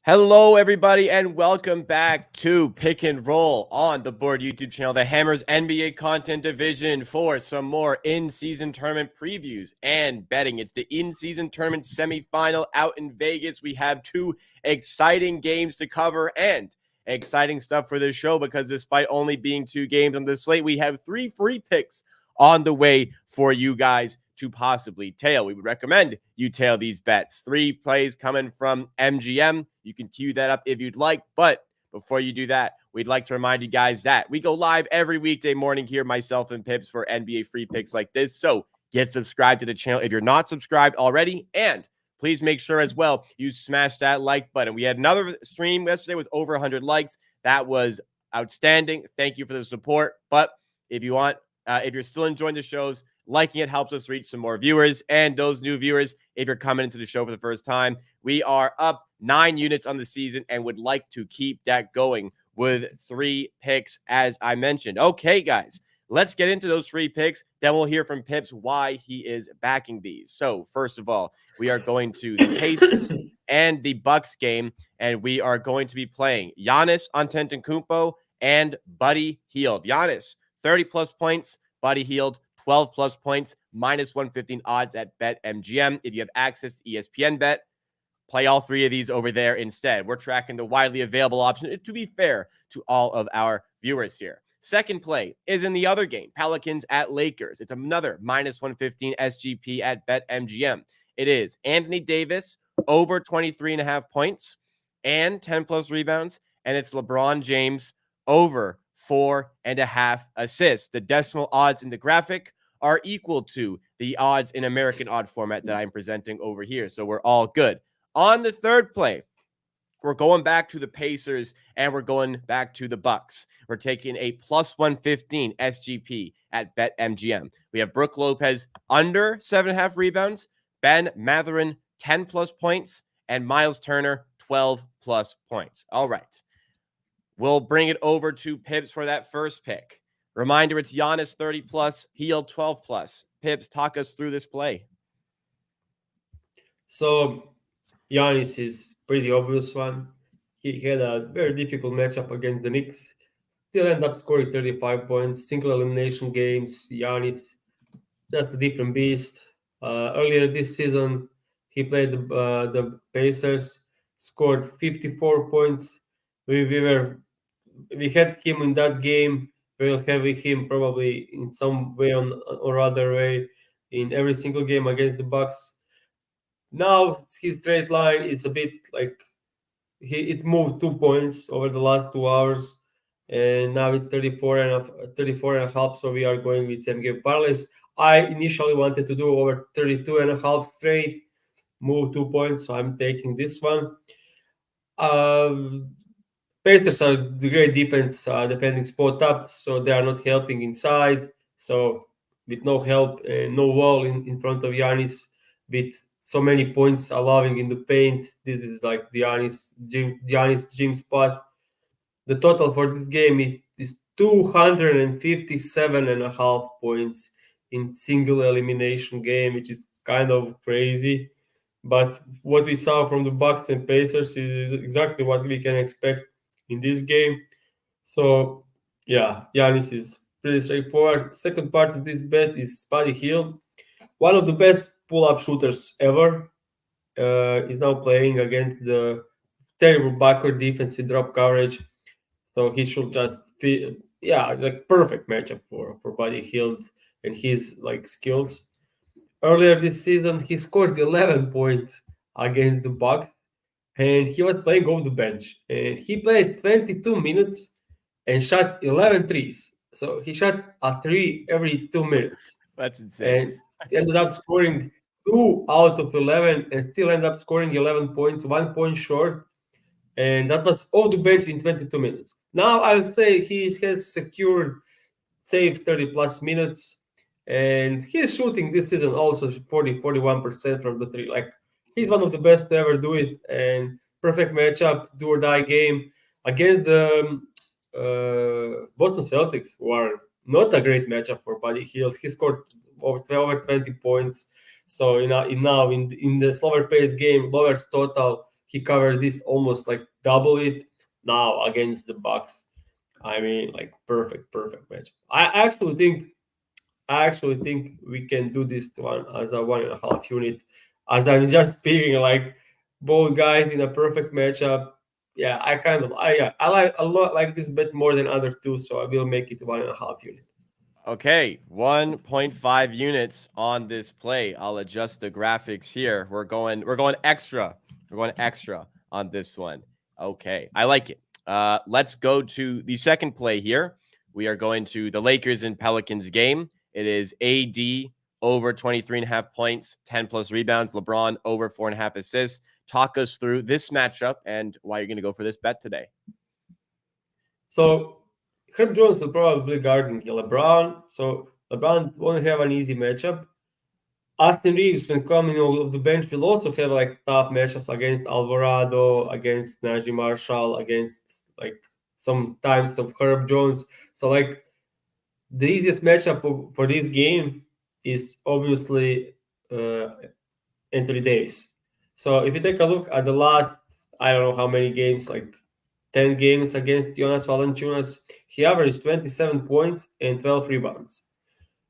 Hello, everybody, and welcome back to Pick and Roll on the Board YouTube channel, the Hammers NBA content division, for some more in-season tournament previews and betting. It's the in-season tournament semifinal out in Vegas. We have two exciting games to cover and exciting stuff for this show because despite only being two games on the slate, we have three free picks on the way for you guys to possibly tail. We would recommend you tail these bets. Three plays coming from MGM. You can cue that up if you'd like. But before you do that, we'd like to remind you guys that we go live every weekday morning here, myself and Pips, for NBA free picks like this. So get subscribed to the channel if you're not subscribed already. And please make sure as well you smash that like button. We had another stream yesterday with over 100 likes. That was outstanding. Thank you for the support. But if you want, if you're still enjoying the shows, liking it helps us reach some more viewers. And those new viewers, if you're coming into the show for the first time, we are up 9 units on the season and would like to keep that going with 3 picks, as I mentioned. Okay, guys, let's get into those 3 picks. Then we'll hear from Pips why he is backing these. So first of all, we are going to the Pacers and the Bucks game, and we are going to be playing Giannis Antetokounmpo and Buddy Hield. Giannis, 30-plus points. Buddy Hield, 12-plus points, minus 115 odds at BetMGM. If you have access to ESPN Bet, play all 3 of these over there instead. We're tracking the widely available option to be fair to all of our viewers here. Second play is in the other game, Pelicans at Lakers. It's another minus 115 SGP at BetMGM. It is Anthony Davis over 23.5 points and 10-plus rebounds, and it's LeBron James over 4.5 assists. The decimal odds in the graphic are equal to the odds in American odd format that I'm presenting over here. So we're all good. On the third play, we're going back to the Pacers and we're going back to the Bucks. We're taking a plus 115 SGP at BetMGM. We have Brook Lopez under 7.5 rebounds, Ben Mathurin 10-plus points, and Miles Turner 12-plus points. All right. We'll bring it over to Pips for that first pick. Reminder, it's Giannis 30-plus, Hield 12-plus. Pips, talk us through this play. So Giannis is pretty obvious one. He had a very difficult matchup against the Knicks. Still end up scoring 35 points. Single elimination games. Giannis, just a different beast. Earlier this season, he played the Pacers, scored 54 points. We had him in that game. We'll have him probably in some way or other way in every single game against the Bucks. Now his straight line is a bit like it moved 2 points over the last 2 hours, and now it's 34 and a half. So we are going with same game parlays. I initially wanted to do over 32 and a half straight, move 2 points. So I'm taking this one. Pacers are the great defense, defending spot up, so they are not helping inside. So with no help and no wall in front of Giannis, with so many points allowing in the paint, this is like the Giannis dream spot. The total for this game is 257.5 points in single elimination game, which is kind of crazy. But what we saw from the Bucks and Pacers is exactly what we can expect in this game. So, yeah, Giannis is pretty straightforward. Second part of this bet is Buddy Hield, one of the best pull-up shooters ever. Is now playing against the terrible backcourt defense in drop coverage. So he should just be, like perfect matchup for Buddy Hield and his like skills. Earlier this season, he scored 11 points against the Bucks, and he was playing off the bench. And he played 22 minutes and shot 11 threes. So he shot a 3 every 2 minutes. That's insane. And ended up scoring 2 out of 11 and still ended up scoring 11 points, 1 point short. And that was off the bench in 22 minutes. Now I would say he has secured safe 30-plus minutes. And he's shooting this season also 41% from the 3. Like, he's one of the best to ever do it. And perfect matchup, do or die game against the Boston Celtics, who are not a great matchup for Buddy Hield. He scored over 20 points. So in the slower paced game, lower total, he covered this almost like double it. Now against the Bucks, I mean, like perfect match. I actually think we can do this one as a 1.5 unit. As I'm just speaking, like both guys in a perfect matchup. Yeah, I like a lot like this bet more than other two, so I will make it 1.5 unit. Okay, 1.5 units on this play. I'll adjust the graphics here. We're going extra. We're going extra on this one. Okay, I like it. Let's go to the second play here. We are going to the Lakers and Pelicans game. It is AD over 23.5 points, 10 plus rebounds. LeBron over 4.5 assists. Talk us through this matchup and why you're going to go for this bet today. So Herb Jones will probably guarding LeBron. So LeBron won't have an easy matchup. Austin Reeves, when coming off the bench, will also have like tough matchups against Alvarado, against Najee Marshall, against like some times of Herb Jones. So like the easiest matchup for this game is obviously uh, Anthony Davis. So if you take a look at the last, I don't know how many games, like 10 games against Jonas Valanciunas, he averaged 27 points and 12 rebounds.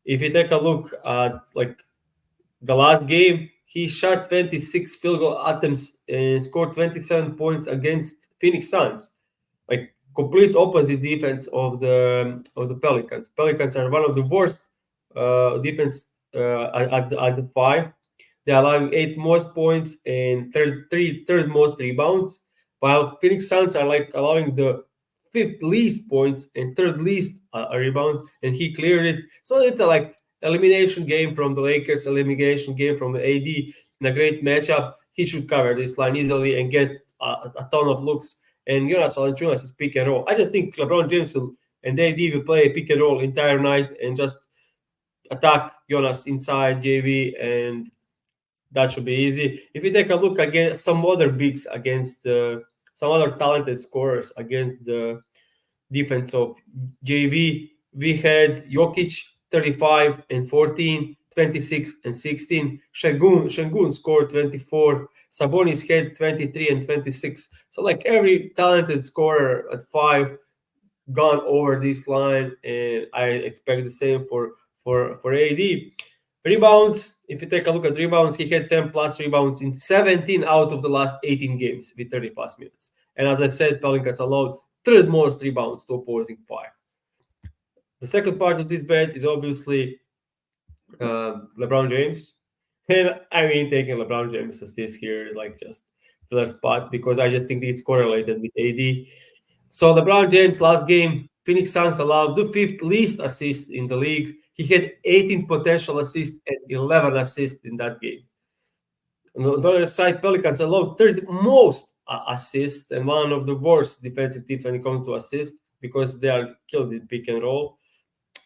If you take a look at like the last game, he shot 26 field goal attempts and scored 27 points against Phoenix Suns. Like complete opposite defense of the Pelicans. Pelicans are one of the worst defense at the five. They're allowing eight most points and third most rebounds, while Phoenix Suns are like allowing the fifth least points and third least rebounds, and he cleared it. So it's a like elimination game from the Lakers, elimination game from the AD in a great matchup. He should cover this line easily and get a ton of looks. And Jonas Valanciunas is pick and roll. I just think LeBron James and AD will play pick and roll entire night and just attack Jonas inside JV, and that should be easy. If you take a look against some other bigs against some other talented scorers against the defense of JV, we had Jokic 35 and 14, 26 and 16. Shengun scored 24. Sabonis had 23 and 26. So like every talented scorer at five gone over this line, and I expect the same for AD. Rebounds, if you take a look at rebounds, he had 10 plus rebounds in 17 out of the last 18 games with 30 plus minutes. And as I said, Pelicans allowed third most rebounds to opposing five. The second part of this bet is obviously LeBron James. And I mean, taking LeBron James assist here is like just filler spot because I just think it's correlated with AD. So LeBron James last game, Phoenix Suns allowed the fifth least assists in the league. He had 18 potential assists and 11 assists in that game. On the other side, Pelicans allowed third most assists and one of the worst defensive teams when it comes to assists because they are killed in pick and roll.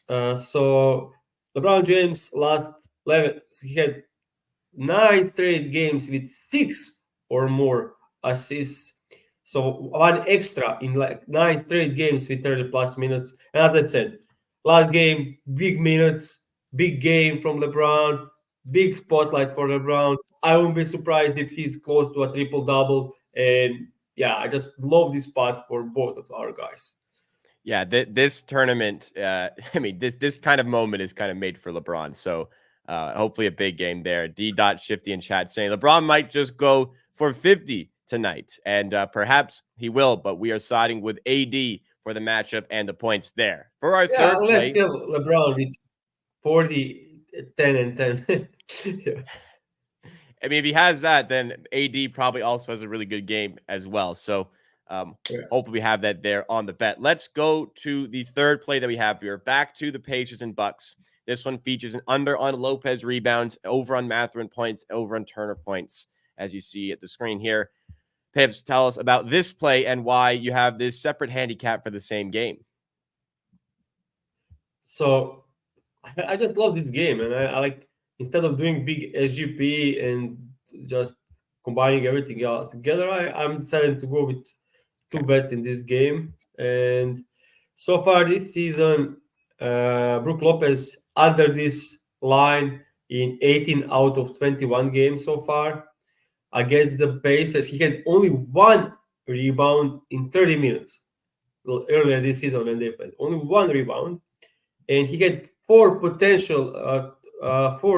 So LeBron James last 11, he had 9 straight games with 6 or more assists. So one extra in like 9 straight games with 30 plus minutes. And as I said, last game, big minutes, big game from LeBron, big spotlight for LeBron. I won't be surprised if he's close to a triple double. And yeah, I just love this spot for both of our guys. Yeah, this tournament, I mean, this kind of moment is kind of made for LeBron. So hopefully a big game there. D.Shifty in chat saying LeBron might just go for 50 tonight, and perhaps he will, but we are siding with AD for the matchup and the points there. For our third let's play. give LeBron with 40, 10, and 10. Yeah. I mean, if he has that, then AD probably also has a really good game as well. So hopefully we have that there on the bet. Let's go to the third play that we have here. Back to the Pacers and Bucks. This one features an under on Lopez rebounds, over on Mathurin points, over on Turner points, as you see at the screen here. Pips, tell us about this play and why you have this separate handicap for the same game. So I just love this game, and I like instead of doing big SGP and just combining everything together, I'm deciding to go with two bets in this game. And so far this season, Brook Lopez under this line in 18 out of 21 games so far. against the Pacers, he had only one rebound in 30 minutes. Well, earlier this season when they played, only one rebound, and he had four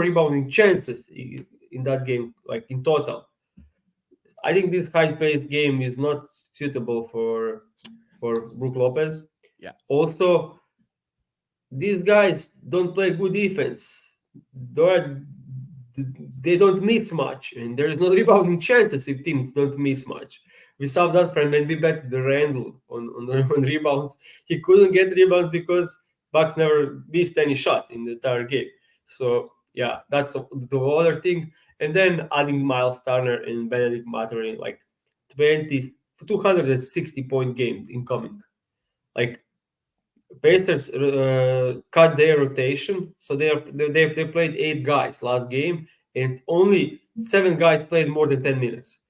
rebounding chances in that game, like in total. I think this high-paced game is not suitable for Brook Lopez. Yeah. Also, these guys don't play good defense. They're, they don't miss much, and there is no rebounding chances if teams don't miss much. We saw that from when we bet the Randall on rebounds. He couldn't get rebounds because Bucks never missed any shot in the entire game. So yeah, that's the other thing. And then adding Miles Turner and Benedict Mathurin, like 20, 260-point game incoming. Like Pacers cut their rotation, so they played 8 guys last game, and only 7 guys played more than 10 minutes.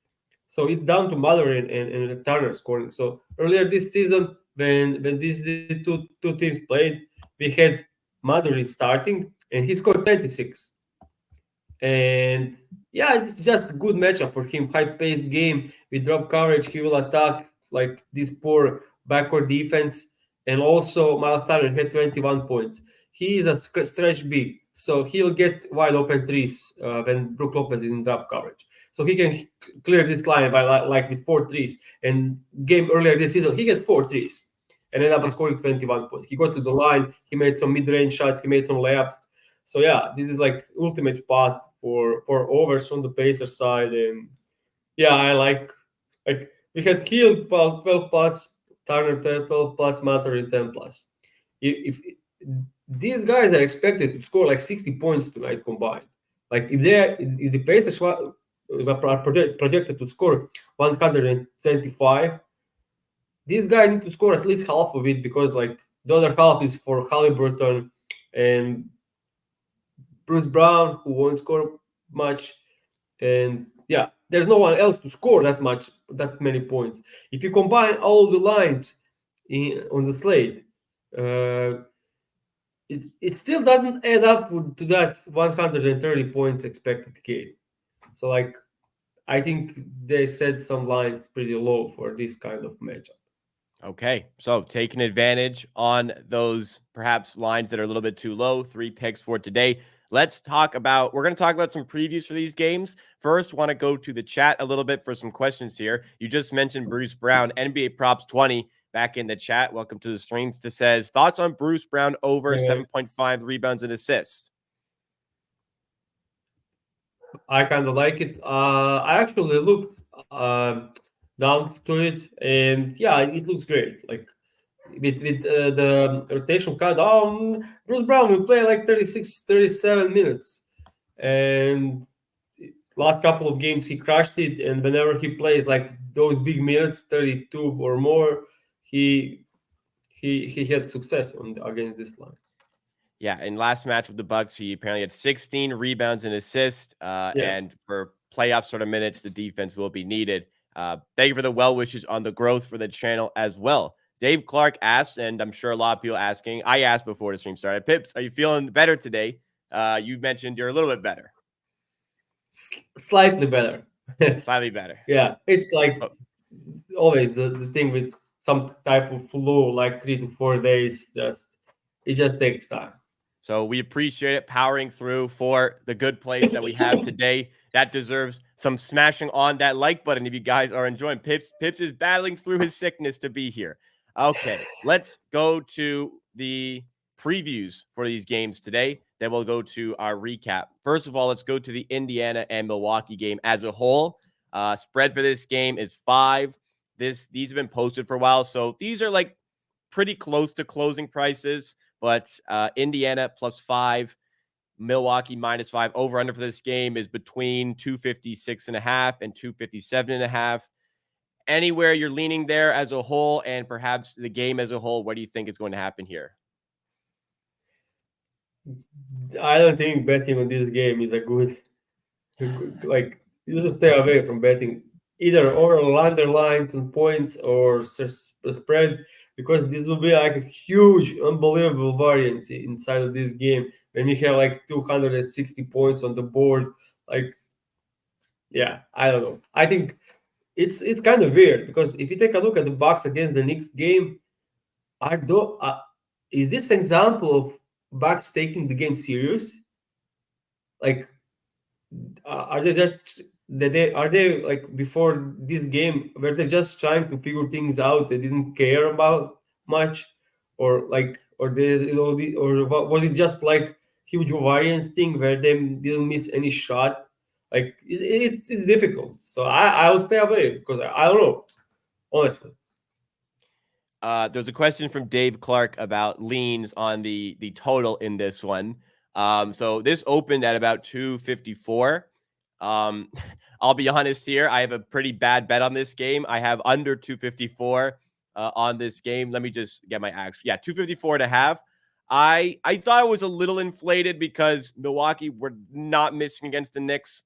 So it's down to Mathurin and Turner scoring. So earlier this season, when these two teams played, we had Mathurin starting, and he scored 26. And yeah, it's just a good matchup for him. High-paced game with drop coverage. He will attack like this poor backward defense. And also, Miles Turner had 21 points. He is a stretch big, so he'll get wide open threes when Brook Lopez is in drop coverage. So he can clear this line by like with 4 threes. And game earlier this season, he had 4 threes and ended up scoring 21 points. He got to the line. He made some mid-range shots. He made some layups. So yeah, this is like ultimate spot for overs on the Pacers side, and yeah, I like we had Hill 12 plus, Turner 12 plus, Mathurin 10 plus. If these guys are expected to score like 60 points tonight combined, like if the Pacers are projected to score 125, these guys need to score at least half of it because like the other half is for Halliburton and Bruce Brown, who won't score much, and yeah, there's no one else to score that many points. If you combine all the lines on the slate, it still doesn't add up to that 130 points expected game. So like, I think they set some lines pretty low for this kind of matchup. Okay, so taking advantage on those perhaps lines that are a little bit too low, 3 picks for today. We're going to talk about some previews for these games. First, want to go to the chat a little bit for some questions here. You just mentioned Bruce Brown, NBA Props 20 back in the chat. Welcome to the stream. This says, thoughts on Bruce Brown over 7.5 rebounds and assists? I kind of like it. I actually looked down to it, and yeah, it looks great. Like with the rotation cut down, Bruce Brown will play like 36, 37 minutes, and last couple of games he crushed it. And whenever he plays like those big minutes, 32 or more, he had success against this line. Yeah, in last match with the Bucks, he apparently had 16 rebounds and assists. And for playoff sort of minutes, the defense will be needed. Thank you for the well wishes on the growth for the channel as well. Dave Clark asked, and I'm sure a lot of people asking, I asked before the stream started, Pips, are you feeling better today? You mentioned you're a little bit better. Slightly better. Slightly better. Yeah, it's like always the thing with some type of flu, like 3 to 4 days, it just takes time. So we appreciate it powering through for the good plays that we have today. That deserves some smashing on that like button if you guys are enjoying. Pips is battling through his sickness to be here. Okay, let's go to the previews for these games today. Then we'll go to our recap. First of all, let's go to the Indiana and Milwaukee game as a whole. Spread for this game is 5. These have been posted for a while, so these are like pretty close to closing prices. But Indiana +5, Milwaukee -5. Over under for this game is between 256.5 and 257.5. Anywhere you're leaning there as a whole, and perhaps the game as a whole, what do you think is going to happen here? I don't think betting on this game is a good like, you should stay away from betting either over or under lines and points or spread, because this will be like a huge, unbelievable variance inside of this game when you have like 260 points on the board. Like, Yeah, I don't know. I think it's kind of weird because if you take a look at the Bucks against the Knicks game, are do is this an example of Bucks taking the game serious? Like, are they just that they are they like before this game were they just trying to figure things out? They didn't care about much, or like, or they, or was it just like huge variance thing where they didn't miss any shot? Like it's difficult. So I'll stay away because I don't know, honestly. There's a question from Dave Clark about leans on the total in this one. So this opened at about 254. Um, I'll be honest here. I have a pretty bad bet on this game. I have under 254 on this game. Let me just get my actual. Yeah, 254 and a half. I thought it was a little inflated because Milwaukee were not missing against the Knicks.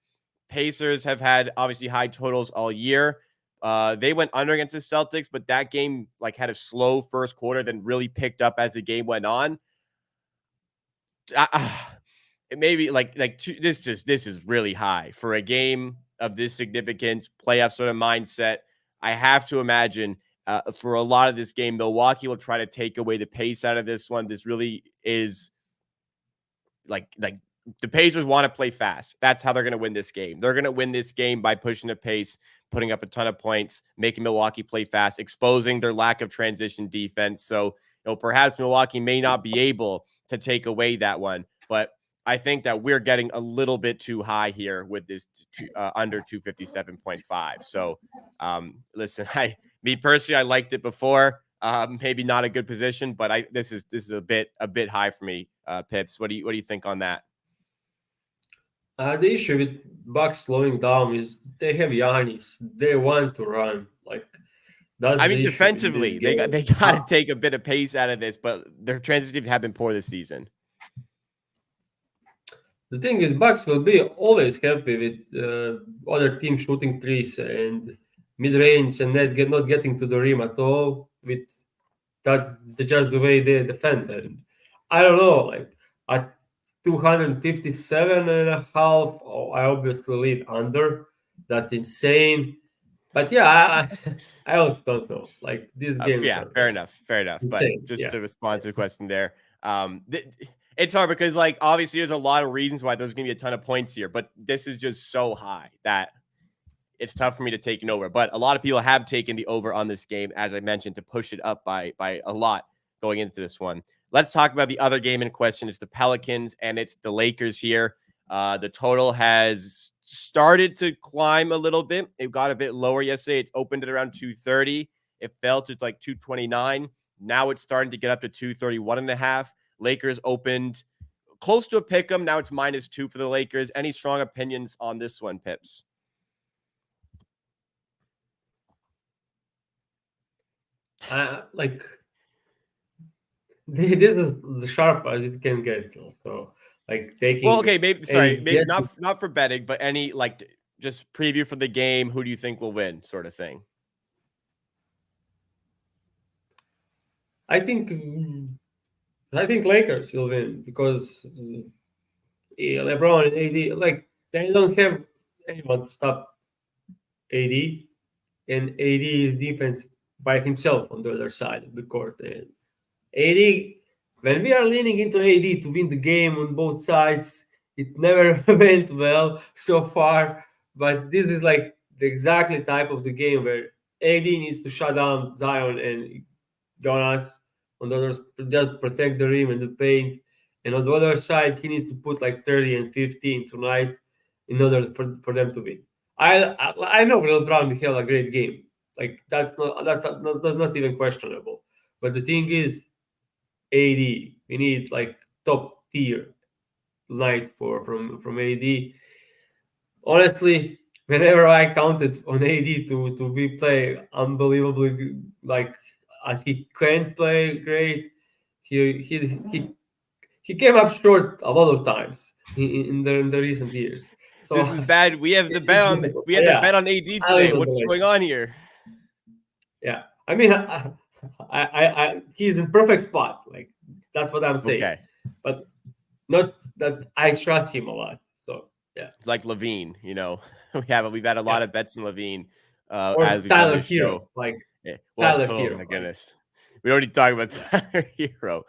Pacers have had obviously high totals all year. They went under against the Celtics, but that game like had a slow first quarter, then really picked up as the game went on. It maybe this is really high for a game of this significance, playoff sort of mindset. I have to imagine for a lot of this game, Milwaukee will try to take away the pace out of this one. This really is like the Pacers want to play fast. That's how they're going to win this game. They're going to win this game by pushing the pace, putting up a ton of points, making Milwaukee play fast, exposing their lack of transition defense. So, perhaps Milwaukee may not be able to take away that one, but I think that we're getting a little bit too high here with this under 257.5. So, listen, me personally, I liked it before. Maybe not a good position, but this is a bit high for me. Pips, what do you think on that? The issue with Bucks slowing down is they have Giannis. They want to run. Like, that's I mean, the issue in this defensively, they got game. to take a bit of pace out of this, but their transitions have been poor this season. The thing is, Bucks will be always happy with other teams shooting threes and mid range and not getting to the rim at all. With that, just the way they defend. And I don't know, like at 257 and a half, oh, I obviously lead under. That's insane. But yeah, I also don't know. Like these games Yeah, are fair just enough, fair enough. But insane. just Yeah. to respond to the question there, it's hard because like obviously there's a lot of reasons why there's gonna be a ton of points here, but this is just so high that it's tough for me to take an over. But a lot of people have taken the over on this game, as I mentioned, to push it up by a lot going into this one. Let's talk about the other game in question. It's the Pelicans and it's the Lakers here. The total has started to climb a little bit. It got a bit lower yesterday. It opened at around 230. It fell to like 229. Now it's starting to get up to 231 and a half. Lakers opened close to a pick 'em. Now it's -2 for the Lakers. Any strong opinions on this one, Pips? Like this is the sharp as it can get. So like Well, taking okay, maybe any sorry, maybe guess. not for betting, but any like just preview for the game. Who do you think will win, sort of thing? I think I think Lakers will win because LeBron and AD, like they don't have anyone to stop AD, and AD is defense by himself on the other side of the court. And AD, when we are leaning into AD to win the game on both sides, it never went well so far. But this is like the exactly type of the game where AD needs to shut down Zion and Jonas on the other, just protect the rim and the paint. And on the other side, he needs to put like 30 and 15 tonight in order for them to win. I know Will Brown will have a great game. Like that's not even questionable. But the thing is, AD, we need like top tier night from AD. Honestly, whenever I counted on AD to be play unbelievably like as he can play great, he came up short a lot of times in the recent years. So This is bad. We have the bet it's on difficult. we had the Yeah, bet on AD I don't today. even What's know. going on here? Yeah, I mean, he's in perfect spot. Like that's what I'm saying, Okay, but not that I trust him a lot. So yeah, it's like Levine, we've had a lot of Betts and Levine Or as we've done Tyler this Hero, show. like Yeah. Well, Tyler oh Hero. my Like, goodness, we already talked about Tyler Hero.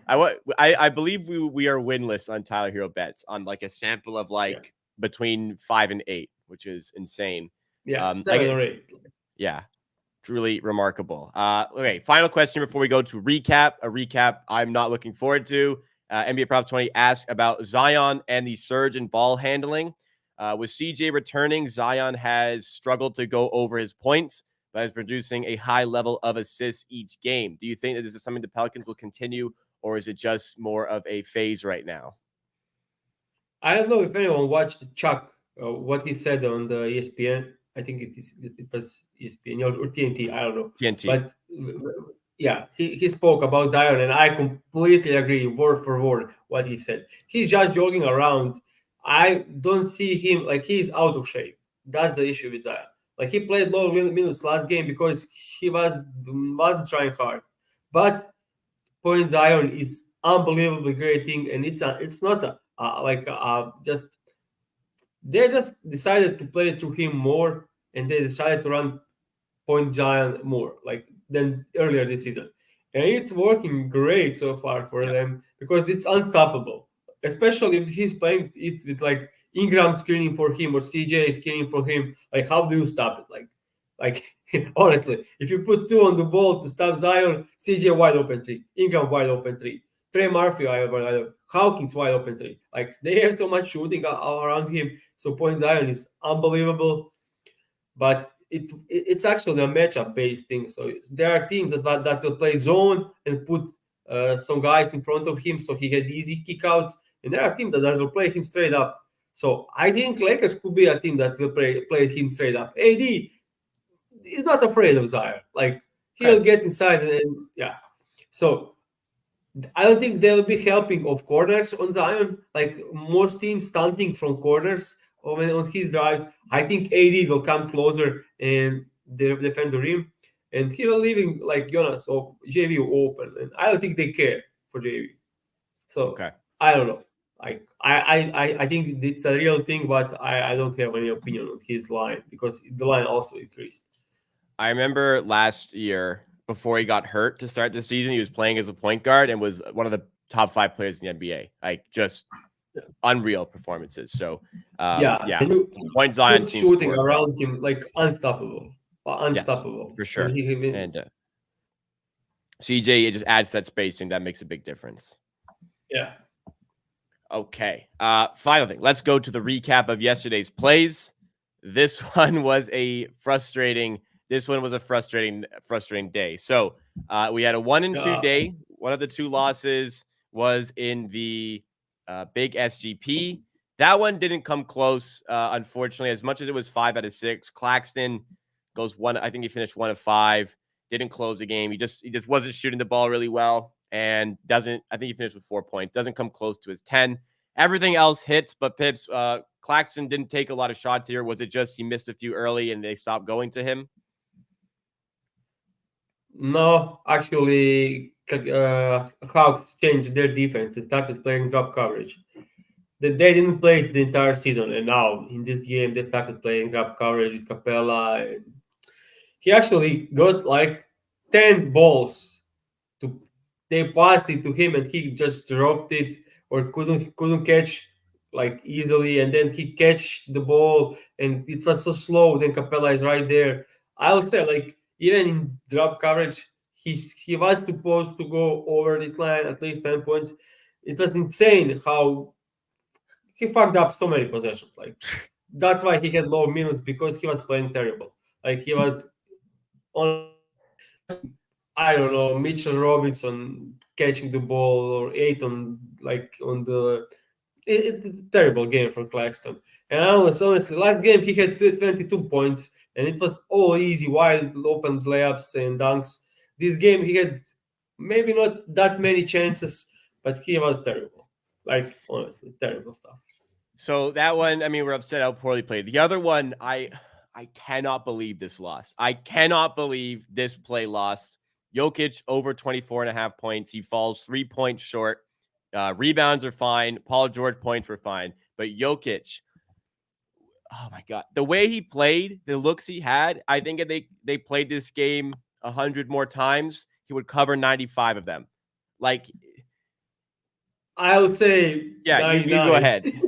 I believe we are winless on Tyler Hero bets on like a sample of yeah, like between 5 and 8, which is insane. yeah, I 7 or 8. yeah, truly remarkable. Okay, final question before we go to recap. A recap I'm not looking forward to. NBA Props 20 asked about Zion and the surge in ball handling. With CJ returning, Zion has struggled to go over his points, but is producing a high level of assists each game. Do you think that this is something the Pelicans will continue, or is it just more of a phase right now? I don't know if anyone watched Chuck, what he said on the ESPN. I think it was ESPN or TNT. I don't know, TNT. but yeah, he spoke about Zion, and I completely agree, word for word, what he said. He's just jogging around. I don't see him like he's out of shape. That's the issue with Zion. Like he played low minutes last game because he wasn't trying hard, but Point Zion is unbelievably great thing, and it's not just they just decided to play through him more, and they decided to run Point Zion more like than earlier this season, and it's working great so far for Yep. them because it's unstoppable. Especially if he's playing it with like Ingram screening for him or CJ screening for him. Like, how do you stop it? Like honestly, if you put two on the ball to stop Zion, CJ wide open three, Ingram wide open three, Trey Murphy wide open, Hawkins wide open three. Like they have so much shooting around him. So Point Zion is unbelievable, but it's actually a matchup based thing. So there are teams that will play zone and put some guys in front of him so he had easy kickouts, and there are teams that will play him straight up. So I think Lakers could be a team that will play him straight up. AD is not afraid of Zion. Like he'll Okay. get inside and yeah. So I don't think they will be helping of corners on Zion. Like most teams stunting from corners on his drives. I think AD will come closer and defend the rim, and he will leaving like Jonas or JV open. And I don't think they care for JV. So Okay. I don't know. Like I think it's a real thing, but I don't have any opinion on his line because the line also increased. I remember last year before he got hurt to start the season, he was playing as a point guard and was one of the top 5 players in the NBA. Like just unreal performances. So, Yeah, yeah, and you Point Zion put seems to shooting work well. around him like unstoppable, Yes, unstoppable. for And sure. he even And CJ, it just adds that spacing that makes a big difference. yeah. Okay. Final thing. Let's go to the recap of yesterday's plays. This one was a frustrating. This one was a frustrating day. So we had a 1-2 Uh, day. One of the 2 losses was in the big SGP. That one didn't come close, unfortunately. As much as it was 5 out of 6, Claxton goes one. I think he finished 1 of 5. Didn't close the game. He just wasn't shooting the ball really well, and doesn't. I think he finished with 4 points. Doesn't come close to his 10. Everything else hits, but Pips, Claxton didn't take a lot of shots here. Was it just he missed a few early and they stopped going to him? no, actually, Hawks changed their defense and started playing drop coverage. They didn't play it the entire season, and now in this game they started playing drop coverage with Capella. And he actually got like 10 balls to they passed it to him and he just dropped it or couldn't catch like easily, and then he catch the ball and it was so slow, then Capella is right there. I would say like even in drop coverage he was supposed to go over this line at least 10 points. It was insane how he fucked up so many possessions. Like that's why he had low minutes, because he was playing terrible. Like he was watching, I don't know, Mitchell Robinson catching the ball or Aiton like on the it's a terrible game for Claxton. And honestly, last game he had 22 points and it was all easy, wide open layups and dunks. This game he had maybe not that many chances, but he was terrible. Like honestly, terrible stuff. So that one, I mean, we're upset how poorly played. The other one, I cannot believe this loss. I cannot believe this play lost. Jokic over 24 and a half points. He falls 3 points short. Rebounds are fine. Paul George points were fine. But Jokic, oh my God, the way he played, the looks he had, I think if they played this game 100 more times, he would cover 95 of them. Like, I'll say yeah, you go 99. ahead.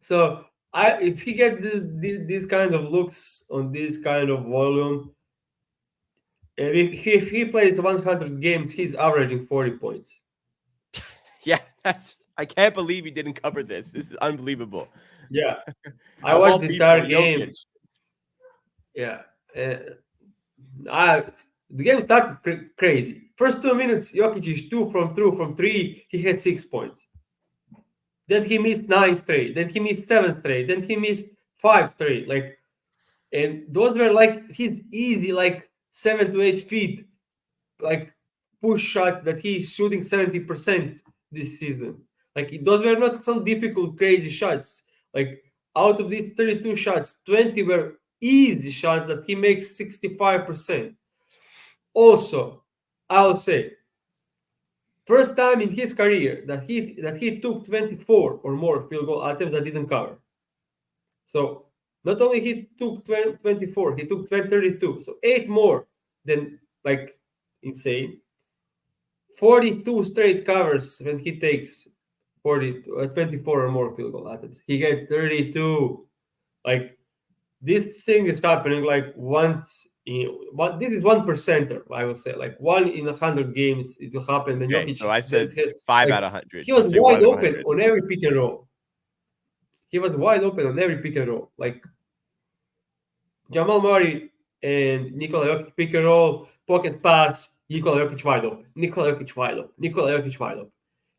So if he get these kind of looks on this kind of volume, if he plays 100 games, he's averaging 40 points. Yeah, I can't believe he didn't cover this. This is unbelievable. Yeah, I Of watched all the people, entire Jokic. game. Yeah, uh, I, the game started crazy. First 2 minutes, Jokic is 2 from 3. He had 6 points. Then he missed 9 straight. Then he missed 7 straight. Then he missed 5 straight. Like, and those were like his easy, like 7 to 8 feet, like push shots that he's shooting 70% this season. Like those were not some difficult, crazy shots. Like out of these 32 shots, 20 were easy shots that he makes 65%. Also, I'll say, first time in his career that he took 24 or more field goal attempts that didn't cover. So not only he took 24, he took 32. So 8 more than, like, insane. 42 straight covers when he takes 24 or more field goal attempts. He had 32. Like, this thing is happening like once in what this is 1%er, I will say. Like 1 in 100 games it will happen when Okay, Jokic so I said 5 like out of 100. he You was say 1 wide of open 100. on every pick and roll. He was wide open on every pick and roll. Like Jamal Murray and Nikola Jokic pick and roll, pocket pass, Nikola Jokic wide open, Nikola Jokic wide open, Nikola Jokic wide open.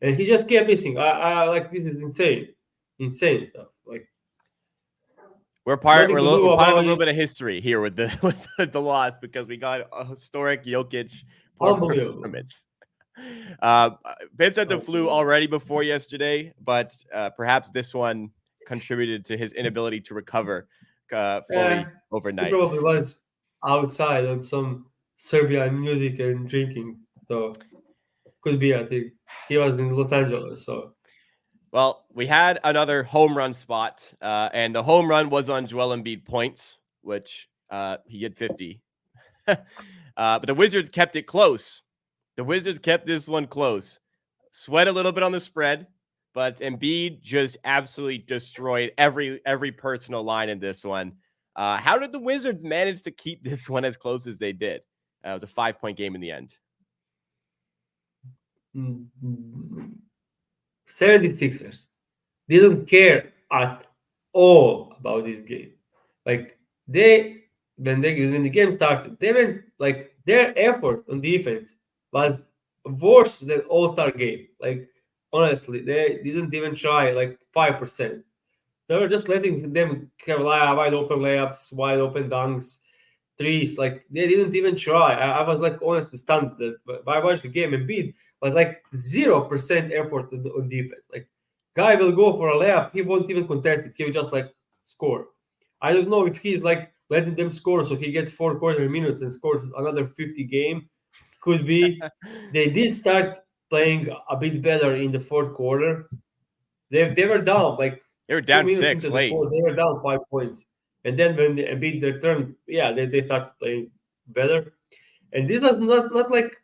And he just kept missing. I like, this is insane. Insane stuff. Like, We're nothing to do part of a about little it. bit of history here with the with the loss because we got a historic Jokic poor Unbelievable. performance. Pips had the flu already before yesterday, but perhaps this one contributed to his inability to recover fully He overnight. probably was outside on some Serbian music and drinking. So could be, I think. He was in Los Angeles, so Well, we had another home run spot, and the home run was on Joel Embiid points, which he had 50. But the Wizards kept it close. The Wizards kept this one close. Sweat a little bit on the spread, but Embiid just absolutely destroyed every personal line in this one. How did the Wizards manage to keep this one as close as they did? It was a 5-point game in the end. 76ers didn't care at all about this game. Like, when the game started, they went, like, their effort on defense was worse than All-Star game. Like, honestly, they didn't even try like 5%. They were just letting them have wide open layups, wide open dunks, threes. Like, they didn't even try. I was like honestly stunned that, but I watched the game and beat was like 0% effort on defense. Like, guy will go for a layup, he won't even contest it. He will just like score. I don't know if he's like letting them score so he gets 4 quarter minutes and scores another 50 game. Could be. They did start playing a bit better in the fourth quarter. They were down like They were 2 down minutes 6 into the late. fourth. They were down 5 points. And then when they beat their turn, yeah, they started playing better. And this was not like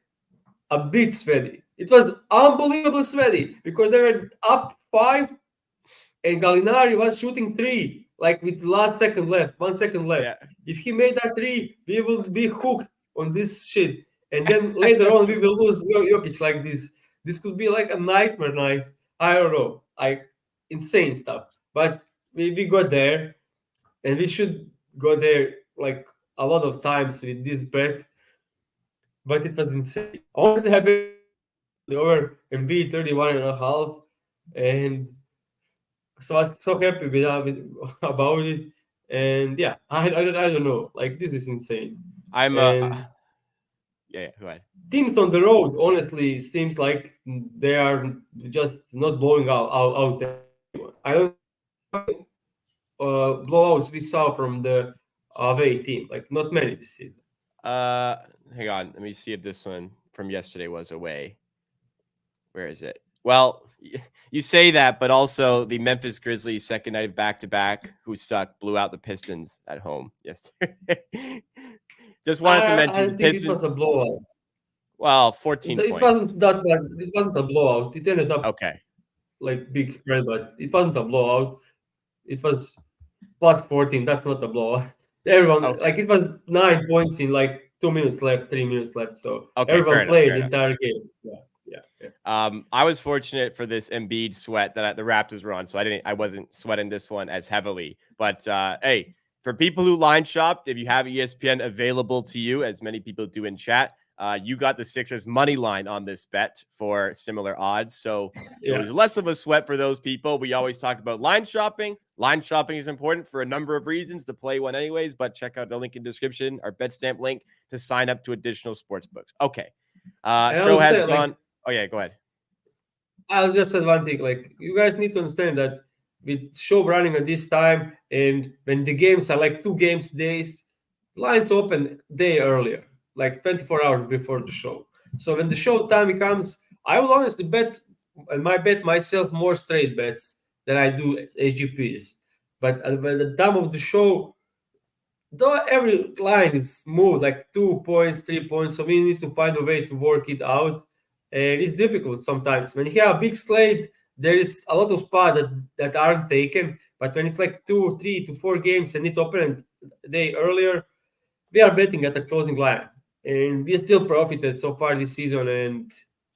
a bit sweaty. It was unbelievable sweaty because they were up 5 and Gallinari was shooting 3, like with the last second left, 1 second left. Yeah. If he made that 3, we will be hooked on this shit. And then later on, we will lose Jokic like this. This could be like a nightmare night. I don't know. Like, insane stuff. But we got there, and we should go there like a lot of times with this bet. But it was insane. Honestly, I bet the over Embiid 31.5, and so I was so happy about it. And yeah, I don't know. Like, this is insane. I'm And yeah, go ahead. teams on the road, honestly, seems like they are just not blowing out anyone. I don't blowouts we saw from the away team. Like, not many this season. Hang on. Let me see if this one from yesterday was away. Where is it? Well, you say that, but also the Memphis Grizzlies second night of back-to-back, who suck, blew out the Pistons at home yesterday. Just wanted to mention I the think it was Pistons. a blowout. Well, 14 It points. wasn't that bad. It wasn't a blowout. It ended up Okay. like big spread, but it wasn't a blowout. It was plus 14. That's not a blowout. Everyone Okay. like it was 9 points in like 2 minutes left, 3 minutes left. So Okay. Fair everyone enough. played Fair the enough. entire game. Yeah. I was fortunate for this Embiid sweat that the Raptors were on, so I wasn't sweating this one as heavily. But hey, for people who line shopped, if you have ESPN available to you, as many people do in chat, you got the Sixers money line on this bet for similar odds. So it Yeah. was less of a sweat for those people. We always talk about line shopping. Line shopping is important for a number of reasons to play one anyways, but check out the link in description, our BetStamp link to sign up to additional sports books. Okay. And Show I'll has say like gone. Oh yeah, go ahead. I'll just say one thing. Like you guys need to understand that with show running at this time, and when the games are like 2 games days, lines open day earlier, like 24 hours before the show. So when the show time comes, I will honestly bet, and I bet myself more straight bets than I do SGPs. But at the time of the show, though every line is smooth, like 2 points, 3 points, so we need to find a way to work it out. And it's difficult sometimes. When you have a big slate, there is a lot of spots that aren't taken. But when it's like 2, 3 to 4 games and it opened a day earlier, we are betting at the closing line. And we still profited so far this season. And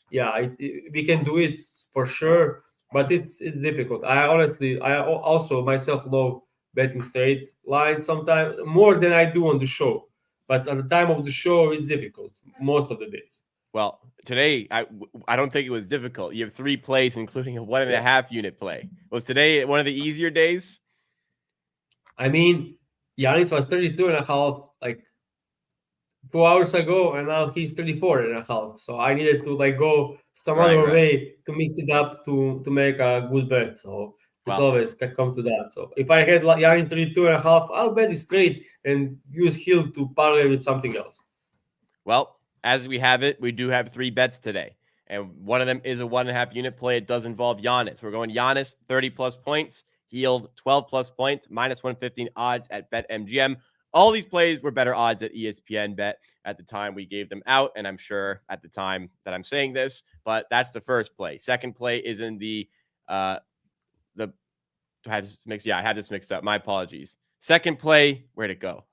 yeah, we can do it for sure, but it's difficult. I also myself love betting straight lines sometimes more than I do on the show. But at the time of the show, it's difficult most of the days. Well, today I don't think it was difficult. You have 3 plays, including a one and Yeah. a half unit play. Was today one of the easier days? I mean, Giannis was 32 and a half like 2 hours ago, and now he's 34 and a half. So I needed to like go some Right, other right. way to mix it up to make a good bet. So it's Well, always can come to that. So if I had like Giannis 32 and a half, I'll bet it straight and use Hill to parlay with something else. well, as we have it, we do have 3 bets today. And one of them is a 1.5 unit play. It does involve Giannis. We're going Giannis, 30 plus points, Hield, 12 plus points, minus 115 odds at BetMGM. All these plays were better odds at ESPN Bet at the time we gave them out. And I'm sure at the time that I'm saying this, but that's the first play. Second play is in the I had this mixed. Yeah, I had this mixed up. My apologies. Second play, where'd it go?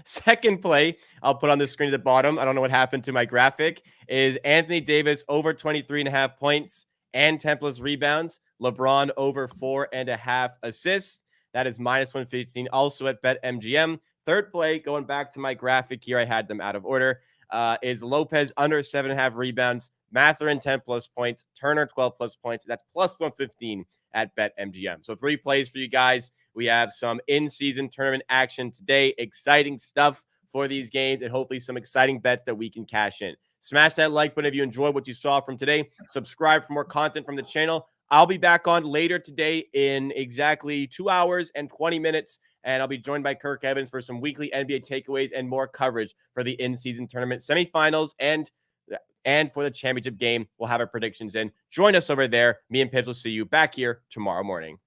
Second play, I'll put on the screen at the bottom. I don't know what happened to my graphic. Is Anthony Davis over 23.5 points and 10 plus rebounds. LeBron over 4.5 assists. That is minus 115. Also at BetMGM. Third play, going back to my graphic here, I had them out of order. Is Lopez under 7.5 rebounds. Mathurin 10 plus points. Turner 12 plus points. That's plus 115 at BetMGM. So 3 plays for you guys. We have some in-season tournament action today. Exciting stuff for these games and hopefully some exciting bets that we can cash in. Smash that like button if you enjoyed what you saw from today. Subscribe for more content from the channel. I'll be back on later today in exactly 2 hours and 20 minutes. And I'll be joined by Kirk Evans for some weekly NBA takeaways and more coverage for the in-season tournament semifinals and for the championship game. We'll have our predictions in. Join us over there. Me and Pips will see you back here tomorrow morning.